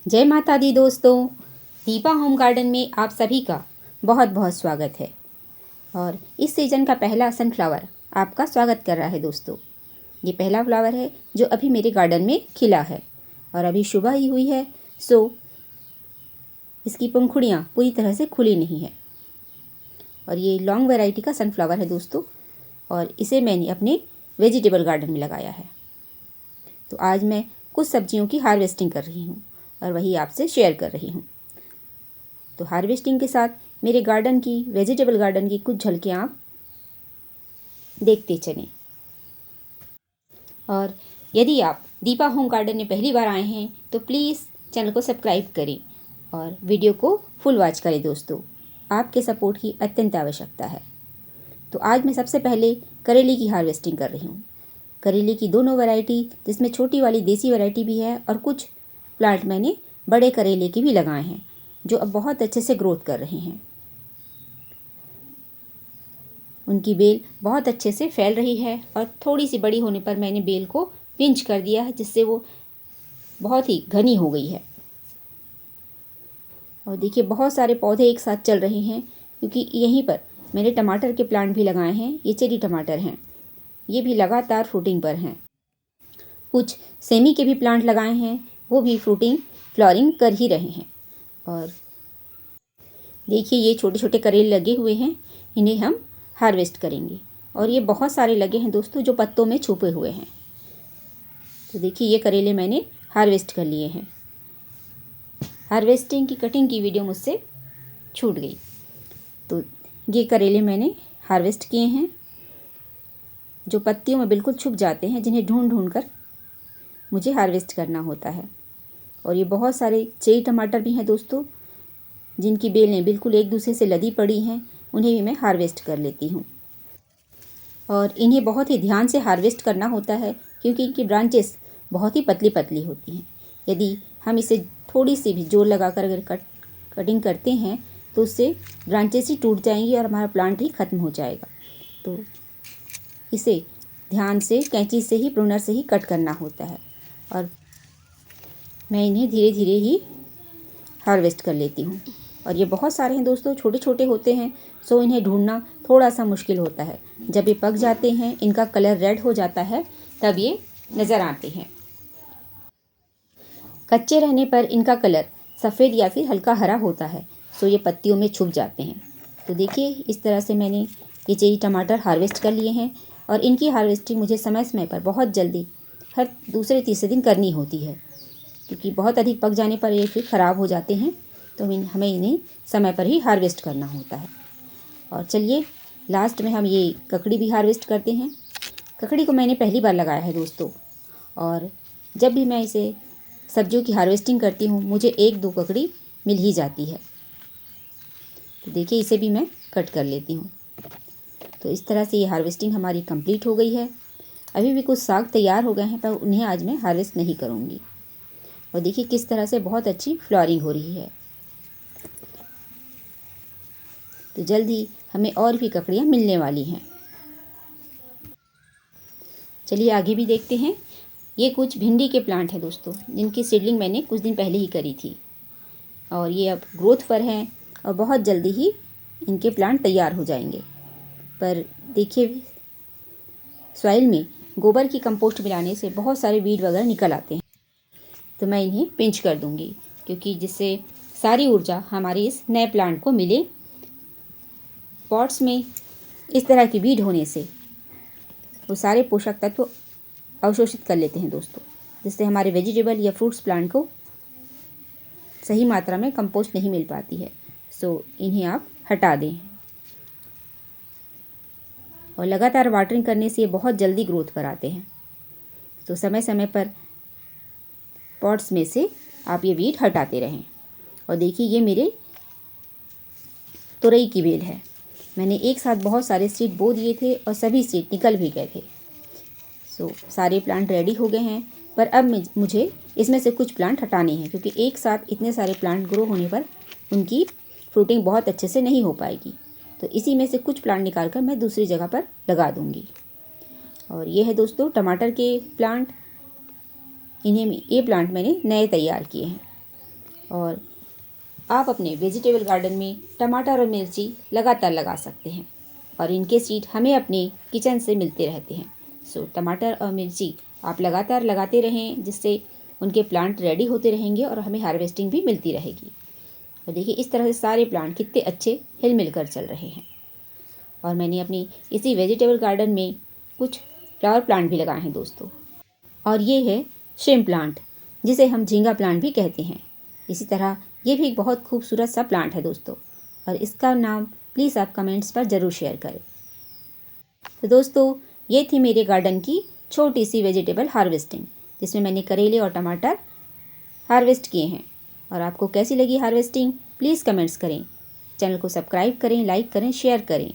जय माता दी दोस्तों, दीपा होम गार्डन में आप सभी का बहुत बहुत स्वागत है। और इस सीज़न का पहला सनफ्लावर आपका स्वागत कर रहा है दोस्तों। ये पहला फ्लावर है जो अभी मेरे गार्डन में खिला है और अभी सुबह ही हुई है, सो इसकी पंखुड़ियाँ पूरी तरह से खुली नहीं है। और ये लॉन्ग वैरायटी का सनफ्लावर है दोस्तों, और इसे मैंने अपने वेजिटेबल गार्डन में लगाया है। तो आज मैं कुछ सब्जियों की हार्वेस्टिंग कर रही हूँ और वही आपसे शेयर कर रही हूँ। तो हार्वेस्टिंग के साथ मेरे गार्डन की, वेजिटेबल गार्डन की कुछ झलकियाँ आप देखते चलें। और यदि आप दीपा होम गार्डन में पहली बार आए हैं तो प्लीज़ चैनल को सब्सक्राइब करें और वीडियो को फुल वॉच करें दोस्तों। आपके सपोर्ट की अत्यंत आवश्यकता है। तो आज मैं सबसे पहले करेले की हार्वेस्टिंग कर रही हूँ। करेले की दोनों वैरायटी, जिसमें छोटी वाली देसी वैरायटी भी है और कुछ प्लांट मैंने बड़े करेले के भी लगाए हैं जो अब बहुत अच्छे से ग्रोथ कर रहे हैं। उनकी बेल बहुत अच्छे से फैल रही है और थोड़ी सी बड़ी होने पर मैंने बेल को पिंच कर दिया है, जिससे वो बहुत ही घनी हो गई है। और देखिए बहुत सारे पौधे एक साथ चल रहे हैं, क्योंकि यहीं पर मैंने टमाटर के प्लांट भी लगाए हैं। ये चेरी टमाटर हैं, ये भी लगातार फ्रूटिंग पर हैं। कुछ सेमी के भी प्लांट लगाए हैं, वो भी फ्लावरिंग कर ही रहे हैं। और देखिए ये छोटे छोटे करेले लगे हुए हैं, इन्हें हम हार्वेस्ट करेंगे। और ये बहुत सारे लगे हैं दोस्तों जो पत्तों में छुपे हुए हैं। तो देखिए ये करेले मैंने हार्वेस्ट कर लिए हैं। हार्वेस्टिंग की कटिंग की वीडियो मुझसे छूट गई। तो ये करेले मैंने हार्वेस्ट किए हैं जो पत्तियों में बिल्कुल छुप जाते हैं, जिन्हें ढूंढ ढूंढ कर मुझे हार्वेस्ट करना होता है। और ये बहुत सारे चेरी टमाटर भी हैं दोस्तों, जिनकी बेलें बिल्कुल एक दूसरे से लदी पड़ी हैं, उन्हें भी मैं हार्वेस्ट कर लेती हूँ। और इन्हें बहुत ही ध्यान से हार्वेस्ट करना होता है, क्योंकि इनकी ब्रांचेस बहुत ही पतली पतली होती हैं। यदि हम इसे थोड़ी सी भी जोर लगाकर अगर कटिंग करते हैं तो उससे ब्रांचेस ही टूट जाएंगी और हमारा प्लांट ही ख़त्म हो जाएगा। तो इसे ध्यान से कैंची से ही, प्रूनर से ही कट करना होता है। और मैं इन्हें धीरे धीरे ही हार्वेस्ट कर लेती हूँ। और ये बहुत सारे हैं दोस्तों, छोटे छोटे होते हैं, सो इन्हें ढूंढना थोड़ा सा मुश्किल होता है। जब ये पक जाते हैं, इनका कलर रेड हो जाता है, तब ये नज़र आते हैं। कच्चे रहने पर इनका कलर सफ़ेद या फिर हल्का हरा होता है, सो ये पत्तियों में छुप जाते हैं। तो देखिए इस तरह से मैंने ये चेरी टमाटर हार्वेस्ट कर लिए हैं। और इनकी हार्वेस्टिंग मुझे समय समय पर बहुत जल्दी, हर दूसरे तीसरे दिन करनी होती है, क्योंकि बहुत अधिक पक जाने पर ये फिर ख़राब हो जाते हैं। तो हमें इन्हें समय पर ही हार्वेस्ट करना होता है। और चलिए लास्ट में हम ये ककड़ी भी हार्वेस्ट करते हैं। ककड़ी को मैंने पहली बार लगाया है दोस्तों, और जब भी मैं इसे सब्जियों की हार्वेस्टिंग करती हूँ मुझे एक दो ककड़ी मिल ही जाती है। तो देखिए इसे भी मैं कट कर लेती हूँ। तो इस तरह से ये हार्वेस्टिंग हमारी कंप्लीट हो गई है। अभी भी कुछ साग तैयार हो गए हैं, पर उन्हें आज मैं हार्वेस्ट नहीं करूँगी। और देखिए किस तरह से बहुत अच्छी फ्लावरिंग हो रही है। तो जल्द ही हमें और भी ककड़ियाँ मिलने वाली हैं। चलिए आगे भी देखते हैं। ये कुछ भिंडी के प्लांट हैं दोस्तों, जिनकी सीडलिंग मैंने कुछ दिन पहले ही करी थी, और ये अब ग्रोथ पर हैं और बहुत जल्दी ही इनके प्लांट तैयार हो जाएंगे। पर देखिए सॉइल में गोबर की कंपोस्ट मिलाने से बहुत सारे वीड वगैरह निकल आते हैं। तो मैं इन्हें पिंच कर दूंगी, क्योंकि जिससे सारी ऊर्जा हमारे इस नए प्लांट को मिले। पॉट्स में इस तरह की वीड होने से वो सारे पोषक तत्व अवशोषित कर लेते हैं दोस्तों, जिससे हमारे वेजिटेबल या फ्रूट्स प्लांट को सही मात्रा में कंपोस्ट नहीं मिल पाती है। सो इन्हें आप हटा दें। और लगातार वाटरिंग करने से ये बहुत जल्दी ग्रोथ पर आते हैं। तो समय समय पर पॉट्स में से आप ये वीड हटाते रहें। और देखिए ये मेरे तुरई की बेल है। मैंने एक साथ बहुत सारे सीड बो दिए थे और सभी सीड निकल भी गए थे। सो सारे प्लांट रेडी हो गए हैं, पर अब मुझे इसमें से कुछ प्लांट हटाने हैं, क्योंकि एक साथ इतने सारे प्लांट ग्रो होने पर उनकी फ्रूटिंग बहुत अच्छे से नहीं हो पाएगी। तो इसी में से कुछ प्लांट निकाल कर मैं दूसरी जगह पर लगा दूंगी। और ये है दोस्तों टमाटर के प्लांट। ये प्लांट मैंने नए तैयार किए हैं। और आप अपने वेजिटेबल गार्डन में टमाटर और मिर्ची लगातार लगा सकते हैं और इनके सीड हमें अपने किचन से मिलते रहते हैं। सो टमाटर और मिर्ची आप लगातार लगाते रहें, जिससे उनके प्लांट रेडी होते रहेंगे और हमें हार्वेस्टिंग भी मिलती रहेगी। और देखिए इस तरह से सारे प्लांट कितने अच्छे हिल मिल कर चल रहे हैं। और मैंने अपनी इसी वेजिटेबल गार्डन में कुछ फ्लावर प्लांट भी लगाए हैं दोस्तों। और ये है श्रिम्प प्लांट, जिसे हम झींगा प्लांट भी कहते हैं। इसी तरह ये भी एक बहुत खूबसूरत सा प्लांट है दोस्तों, और इसका नाम प्लीज़ आप कमेंट्स पर ज़रूर शेयर करें। तो दोस्तों ये थी मेरे गार्डन की छोटी सी वेजिटेबल हार्वेस्टिंग, जिसमें मैंने करेले और टमाटर हार्वेस्ट किए हैं। और आपको कैसी लगी हार्वेस्टिंग प्लीज़ कमेंट्स करें। चैनल को सब्सक्राइब करें, लाइक करें, शेयर करें।